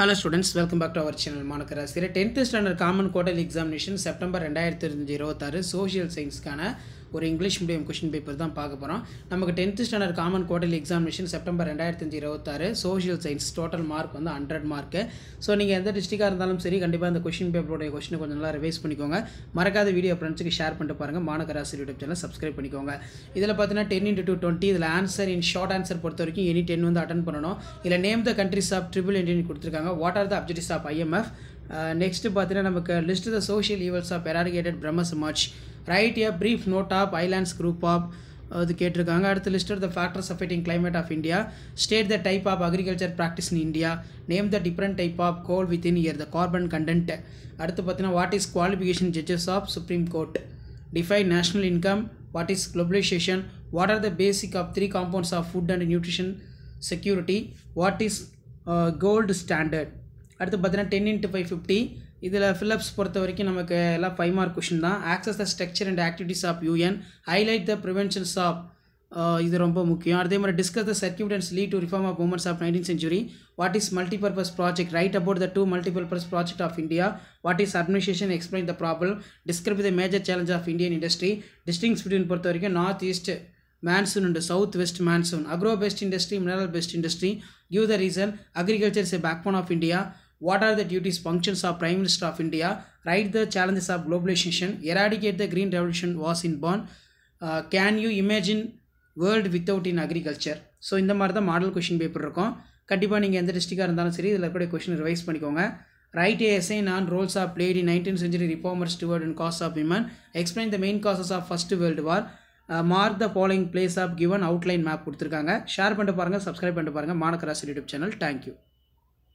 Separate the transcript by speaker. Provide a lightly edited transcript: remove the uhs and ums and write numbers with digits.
Speaker 1: Hello students, welcome back to our channel. Manakara 10th standard common quarterly examination September 2026 social science கான ஒரு English medium question paper தான் பார்க்க போறோம். நமக்கு 10th standard common quarterly examination September 2026 social science total mark வந்து 100 mark. So நீங்க எந்த டிஸ்ட்ரிக்டா இருந்தாலும் சரி கண்டிப்பா இந்த क्वेश्चन பேப்பரோட क्वेश्चन கொஞ்சம் நல்லா ரிவைஸ் பண்ணிக்கோங்க. மறக்காத வீடியோ ஃப்ரெண்ட்ஸ்க்கு ஷேர் பண்ணிட்டு பாருங்க. மானகராசி யூடியூப் சேனல் சப்ஸ்கிரைப் பண்ணிக்கோங்க. இதுல பார்த்தீங்கன்னா 10 into 20 இதுல ஆன்சர் இன் ஷார்ட் ஆன்சர் பொறுத்த வரைக்கும் எனி 10 வந்து அட்டெண்ட் பண்ணனும். இல்ல name the countries of triple entity கொடுத்திருக்காங்க. What are the objectives of IMF? Next பார்த்தீங்கன்னா நமக்கு list the social evils of eradicated Brahmo Samaj. Write a brief note of islands group of அது கேட்டிருக்காங்க. அடுத்து listed the factors affecting climate of India. State the type of agriculture practice in India. Name the different type of coal within here, the carbon content. அடுத்து பார்த்தீங்கன்னா what is qualification judges of Supreme Court. Define national income. What is globalization? What are the basic of three components of food and nutrition security? What is gold standard? அடுத்து பார்த்தீங்கன்னா 10 into 550 இதில் fill-ups பொறுத்த வரைக்கும் நமக்கு எல்லாம் 5 mark question தான். Assess the structure and activities of UN. Highlight the preventions of இது ரொம்ப முக்கியம். அதே மாதிரி discuss the circumstances lead to reform of movements of 19th century. What is multipurpose project? Write about the 2 multipurpose project of India. What is administration? Explain the problem. Describe the major challenge of Indian industry. Distinguish between பொறுத்த வரைக்கும் north east monsoon and south west monsoon. Agro based industry, mineral based industry. Give the reason. Agriculture is a backbone of India. What are the duties functions of Prime Minister of India? Write the challenges of globalization. Eradicate the green revolution was in born. Can you imagine world without in agriculture? So இந்த மாதிரி தான் model question paper இருக்கும். கண்டிப்பாக நீங்கள் எந்த டிஸ்ட்ரிக்டாக இருந்தாலும் சரி இதில் கூட கொஷின் ரிவைஸ் பண்ணிக்கோங்க. Write a essay on roles are played in 19th century reformers toward and cause of women. Explain the main causes of First World War. Mark the following place of given outline map கொடுத்துருக்காங்க. Share பண்ணிட்டு பாருங்கள், subscribe பண்ணிட்டு பாருங்கள். மானகராசி YouTube channel. Thank you.